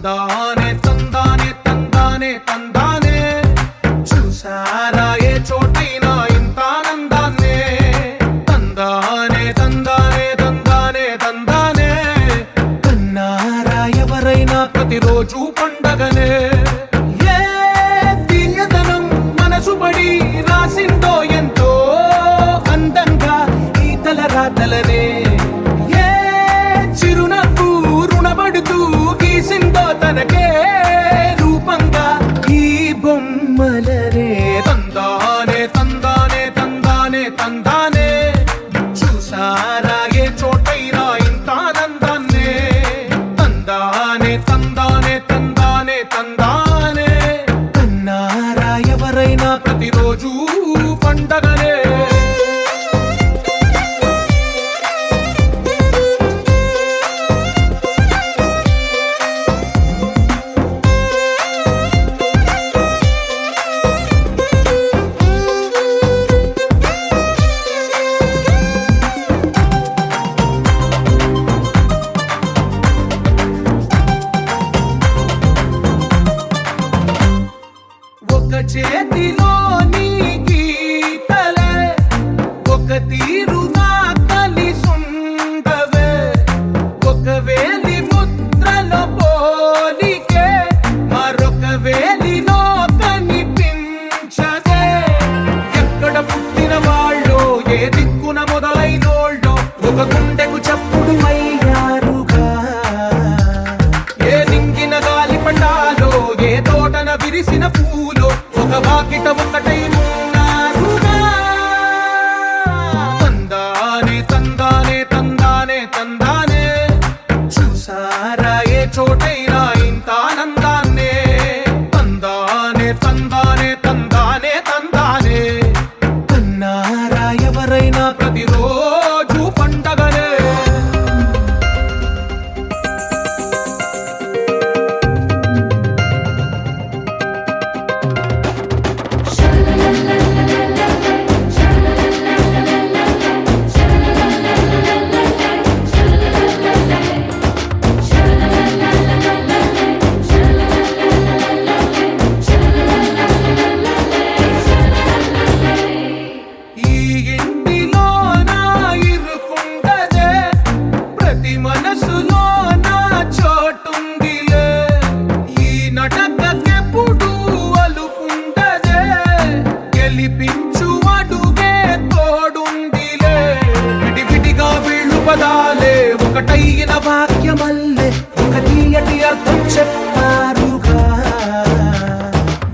తందానే తందానే తందానే తందానే చూసారా ఏ చోటైనా ఇంత ఆనందాన్నే తందానే తందానే తందానే తందానే కన్నారా ఎవరైనా ప్రతిరోజు పండగనే ఏ తీయదనం మనసు పడి రాసిందో ఎంతో అందంగా ఈ తలరాతలనే ఏ చిరునవ్వు రుణపడుతూ గీసిందో తనకే రూపంగా ఈ బొమ్మలనే తందానే తందానే తందానే తందానే చూసారా ఏ చోటైనా ఇంత ఆనందాన్నే తందానే తందానే తందానే తందానే కన్నారా ఎవరైనా ప్రతిరోజు పండగనే ఒక చేతిలో నీ గీతలే ఒక తీరుగా కలిసుండవే ఒక వేలి ముద్రలో పోలికే మరొక వేలిలో కనిపించదే ఎక్కడ పుట్టిన వాళ్ళో ఏ దిక్కున మొదలైనోళ్ళో ఒక గుండెకు చప్పుడు అయ్యారుగా ఏ నింగిన గాలి పండాలో ఏ తోటన విరిసిన పూలో ఒక వాకిట ఒకటై ఉన్నారుగా తందానే తందానే తందానే తందానే చూసారా ఏ చోటైనా ఇంత ఆనందాన్నే తందానే తందానే తందానే తందానే కన్నారా ఎవరైనా ప్రతిరోజు పండగనే ఈ ఇంటిలో నా ఇరుకుండదే ప్రతి మనసులో నా చోటుందిలే ఈ నటకెప్పుడు అలుపుండదే గెలిపించు అడుగే తోడుందిలే విడివిడిగా వీళ్ళు పదాలే ఒకటైన వాక్యమల్లే ఒక తీయటి అర్థం చెప్పారుగా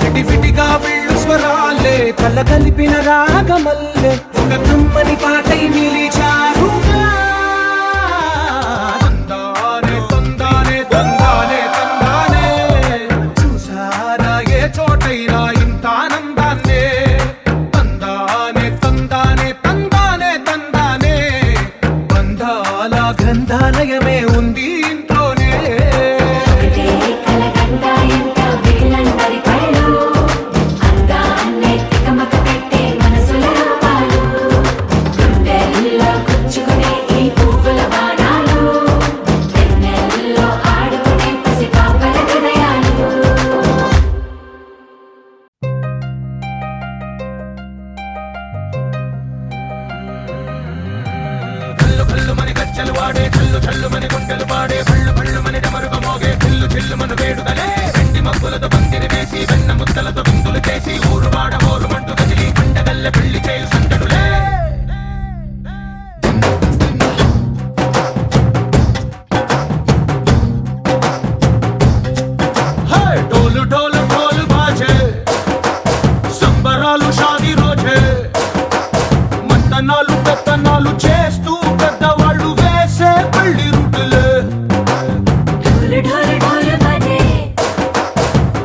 విడివిడిగా వీళ్ళు స్వరాలే కల కలిపిన రాగమల్లే ఒక కమ్మని పాటై నిలిచారుగా తందానే తందానే తందానే తందానే చూసారా ఏ చోటైనా ఇంత ఆనందాన్నే తందానే తందానే తందానే తందానే బంధాల గ్రంథాలయమే ఉంది ఇంట్లోనే ఒకటే కలగంట ఎంత వీళ్ళందరి కళ్ళు అందాన్నే తికమక పెట్టే మనసుల రూపాలు గుండెల్లో గుచ్చుకునే ఈ పువ్వుల బాణాలు వెన్నెల్లో ఆడుకునే పసిపాపల హృదయాలు కల్లు కల్లు మని గజ్జలు వాడే చల్లు చల్లు మని గుండెలు పాడే పళ్ళు పళ్ళు మని డమరుగ మోగే చిల్లు చిల్లు మన వేడుకలే వెండి మబ్బులతో పందిరి వేసి వెన్న ముద్దలతో విందులు చేసి ఊరు వాడ ఊరు మంటు కదిలి పండగల్లె పెళ్లి చేయు సందడులే హే డోలు డోలు డోలు బాజే సంబరాలు షాదీ రోజే మంతనాలు పెత్తనాలు చేస్తూ పెద్దవాళ్ళు వేసే పెళ్లి రుటులే ఢోలు ఢోలు ఢోలు బాజే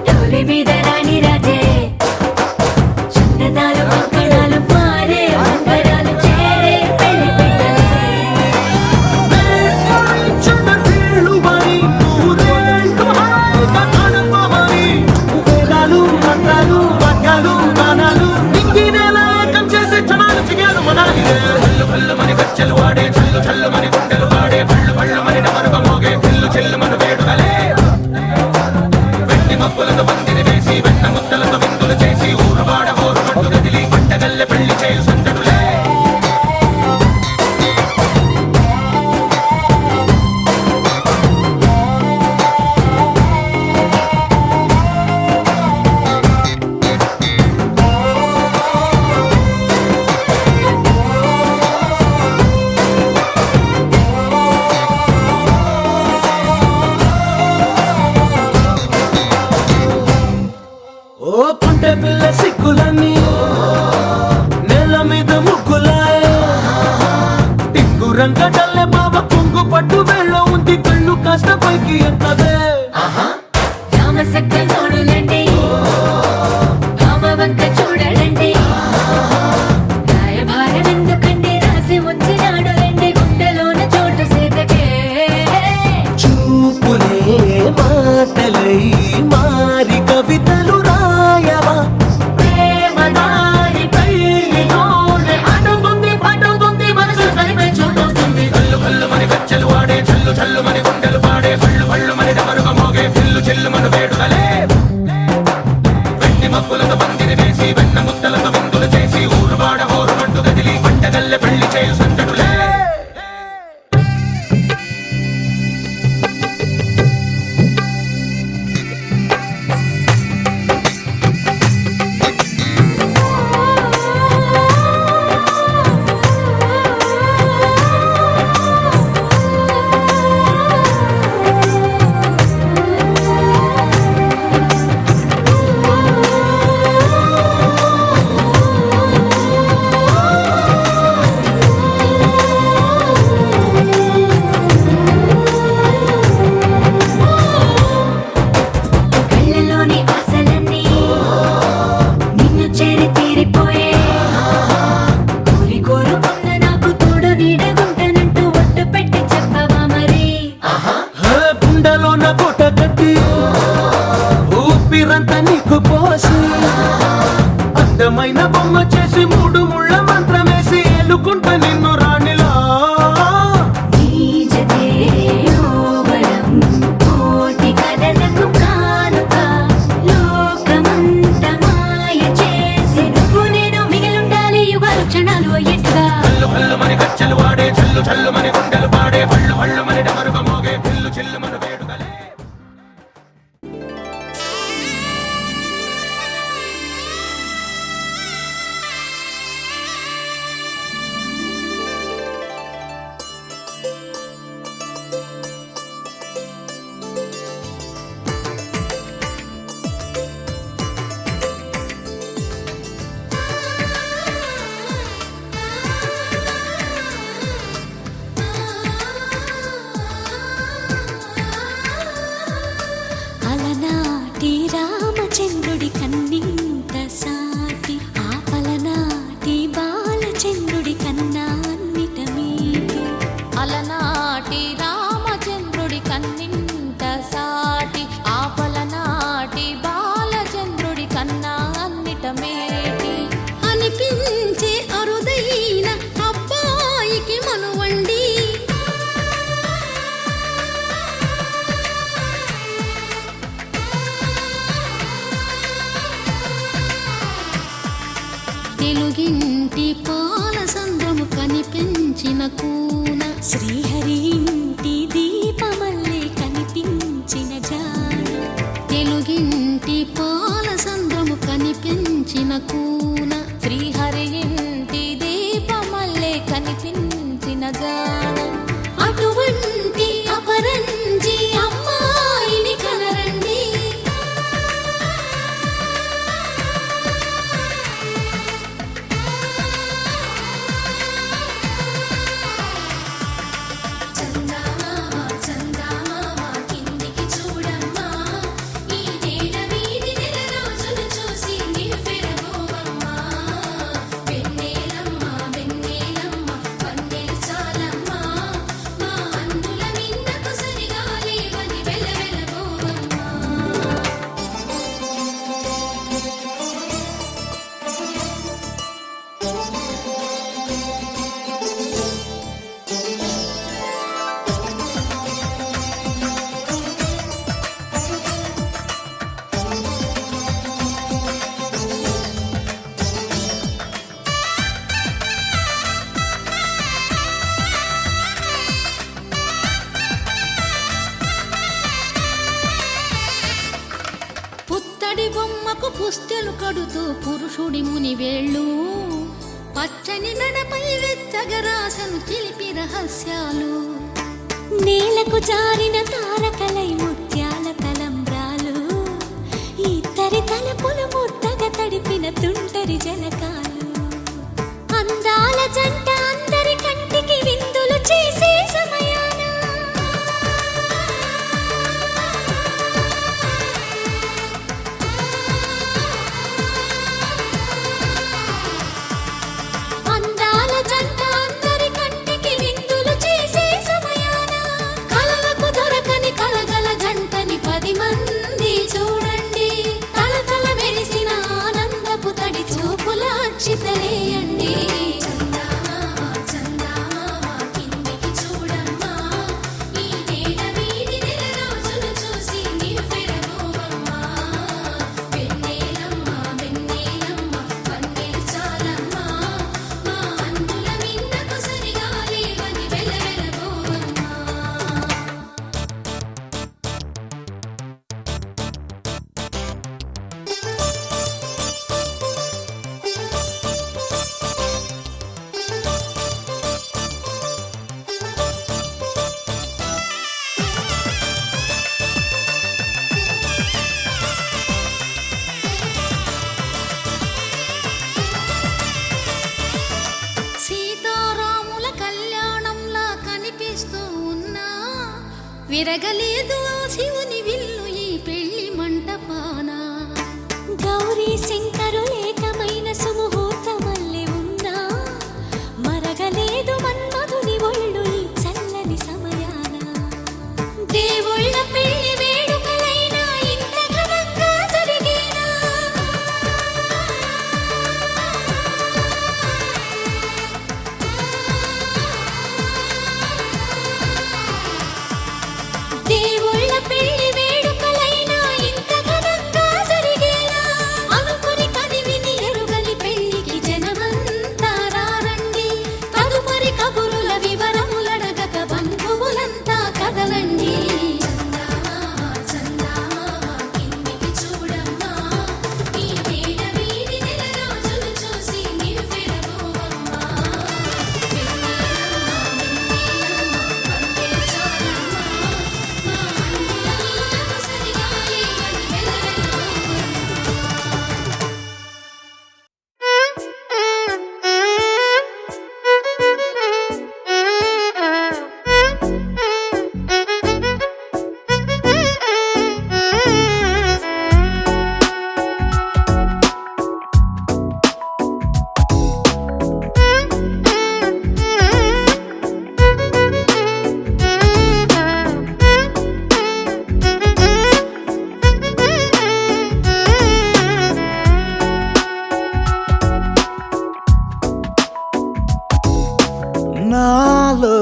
ఢోలి మీద రాణి రాజే రంగడల్లే బావ కొంగు పట్టు వేళ్ళ ఉంది కళ్ళు కాస్త పైకి ఎత్తదే రామసక్క నోడులండి రామవంక చూడడండి రాయభారం ఎందుకండి రాసి ఉంచినాడు రండి గుండెలోన చోటు సీతకే చూపులే మాటలై మారి కవితలు రాయవా ప్రేమదారి పైలోనే అడుగుంది పడుగుంది మనసు కలిపే చూడుతుంది కళ్ళు కళ్ళు మని గజ్జలు వాడే చల్లు చల్లు మని గుండెలు పాడే పళ్ళు పళ్ళు మని డమరుగ మోగే పిల్లు చెల్లు మన వేడుదలే వెండి మబ్బులతో పందిరి వేసి వెన్న ముద్దలతో విందులు చేసి ఊరు వాడ హోరు మంటు గదిలి పంటగల్లె పెళ్లి చేయు సందడులే కళ్ళలోని ఆశలన్నీ నిన్ను చేరి తీరిపోయే కోరి కోరుకున్న నాకు తోడు నీడగుంటానంటూ ఒట్టు పెట్టి చెప్పవా మరి గుండెలోన కోట కట్టి ఊపిరంతా నీకు పోసి అందమైన బొమ్మ చేసి మూడు ముళ్ళ మంత్రమేసి ఎలుకుంటా నిన్ను రాణిలా నీజతే యోవరం కోటి కలలకు కానుక లోకమంత మాయ చేసి నువ్వు నేను మిగిలుండాలి యుగాలు క్షణాలు అయ్యేట్టుగా కళ్ళు కళ్ళు మని గజ్జలు వాడే చల్లు చల్లు మని గుండెలు పాడే పళ్ళు పళ్ళు మని డమరుగ మోగే పిల్లు చెల్లు మన వేడుదలే అలనాటి రామచంద్రుడి కన్నింత సాటి ఆపలనాటి బాలచంద్రుడి కన్నా అన్నిట మీటి అలనాటి రామచంద్రుడి కన్నింత సాటి ఆపలనాటి బాలచంద్రుడి కన్నా అన్నిట మేటి అనిపించే అరుదైన అబ్బాయికి మనువండి తెలుగింటి పాల సంద్రము కనిపించిన కూన శ్రీహరి ఇంటి దీపమల్లే కనిపించిన జాడు తెలుగింటి పాల సంద్రము కనిపించిన కూన శ్రీహరి ఇంటి దీపమల్లే కనిపించిన జాన అటువంటి అపరంజి అమ్మాయిని కనరండి చందమామ చందమామ కిందికి చూడమ్మా ఈ నేల వీధి నెల రోజులు చూసి నివ్వెరబోవమ్మా వెన్నెలమ్మ వెన్నెలమ్మ వన్నెలు చాలమ్మా మా అందుల మిన్నకు సరిగా లేవని వెలవెలబోవమ్మా పుత్తడి బొమ్మకు పుస్తెలు కడుతూ పురుషుడి ముని వేళ్ళు పచ్చని మెడపై వెచ్చగరాసను చిలిపి రహస్యాలు నేలకు జారిన తారకలై ముత్యాల తలంబ్రాలు ఇద్దరి తలపులు ముద్దగా తడిపిన తుంటరి జలకాలు అందాల జంట అందరి కంటికి విందులు చే విరగలేదు ఆ శివుని విల్లు ఈ పెళ్లి మంటపాన. గౌరీ శంకరు ఏకమైన సుముహూర్తమల్లె ఉన్నా మరగలేదు మన్మధుని ఒళ్ళు ఈ చల్లని సమయాన. దేవుళ్ళ పెళ్లి వేడుకలైనా ఇంత ఘనంగా జరిగేనా? దేవుళ్ళ పెళ్లి వేడుకలైనా ఇంత ఘనంగా జరిగేనా? అనుకుని కదివిని ఎరుగని పెళ్లికి జనమంతా రారండి. తదుపరి కబురుల వివరములడగక బంధువులంతా కదలండి. కిందికి చూడమ్మా, ఈ వేళ వీడి నెల రోజులు చూసి నివ్వెరపోవమ్మా. నాలో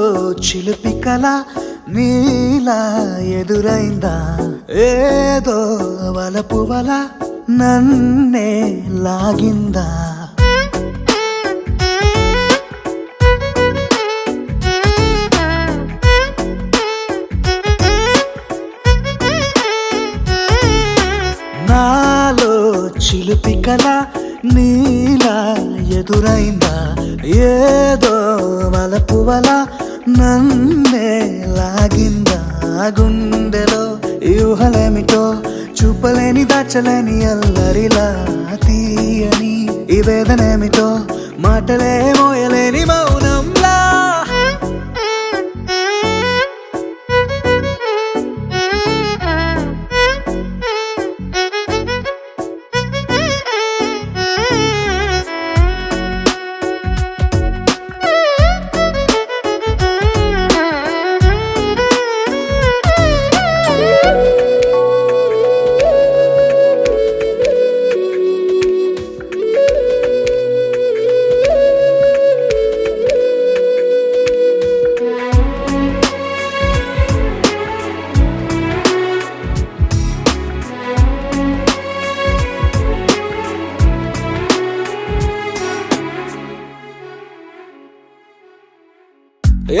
చిలిపి కల నీలా ఎదురైందా? ఏదో వలపు వల నన్నే లాగిందా? నాలో చిలిపి కల నీలా ఎదురైందా? ఏదో వలపు వల నన్నే లాగిందా? గుండెలో ఊహలేమిటో చూపలేని దాచలేని అల్లరిలా తీయని ఈ వేదనేమిటో మాటలే మోయలేని మౌనంలా.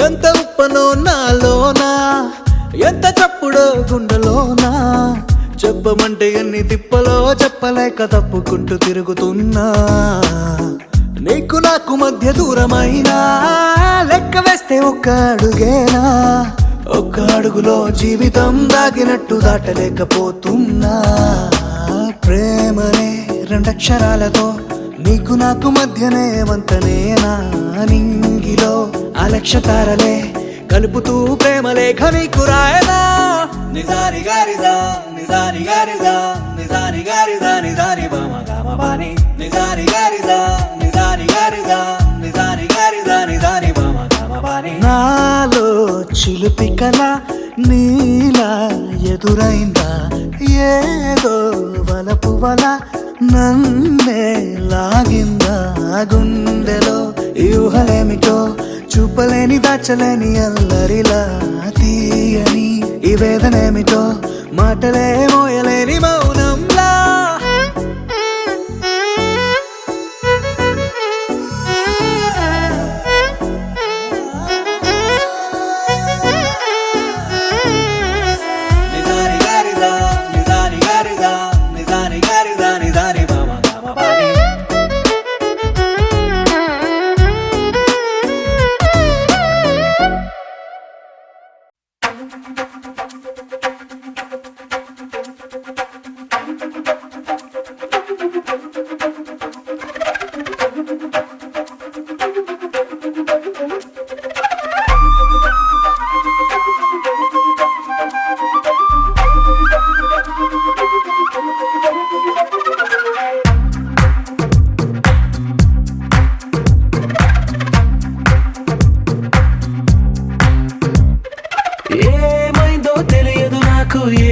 ఎంత ఉప్పనో నాలోనా, ఎంత చప్పుడో గుండెలోనా, చెప్పమంటే ఎన్ని తిప్పలో చెప్పలేక తప్పుకుంటూ తిరుగుతున్నా. నీకు నాకు మధ్య దూరమైనా లెక్క వేస్తే ఒక్క అడుగేనా? ఒక్క అడుగులో జీవితం దాగినట్టు దాటలేకపోతున్నా. ప్రేమనే రెండక్షరాలతో నీకు నాకు మధ్యనే వంతనేనా? నింగిలో అలక్షతారలే కలుపుతూ ప్రేమ లేఖ నీకు రాయనా? నిజాని గారిజా నిజాని గారిజా నిజాని గారిజా నిజాని బామ గామ బాని నిజాని గారిజా నిజాని గారిజా నిజాని గారిజా నిజాని బామ గామ బాని. నాలో చిలిపి కల నీలా ఎదురైందా? ఏదో వలపు వల నన్నే లాగిందా? గుండెలో ఊహలేమిటో చూపలేని దాచలేని అల్లరిలా తీయని ఈ వేదనేమిటో మాటలే మోయలేని మౌనంలా. నిజాని గారిజా నిజాని గారిజా నిజాని గారిజా నిజాని బామ గామ బాని.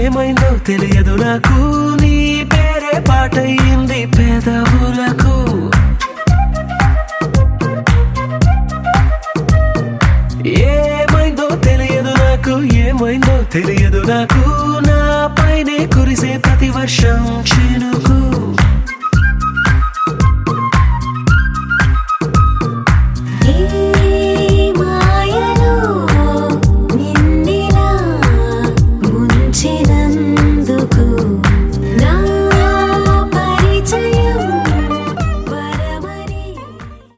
ఏమైందో తెలియదు నాకు, నీ పేరే పాటయింది పెదవులకు. ఏమైందో తెలియదు నాకు, ఏమైందో తెలియదు నాకు, నా పైనే కురిసే ప్రతి వర్షం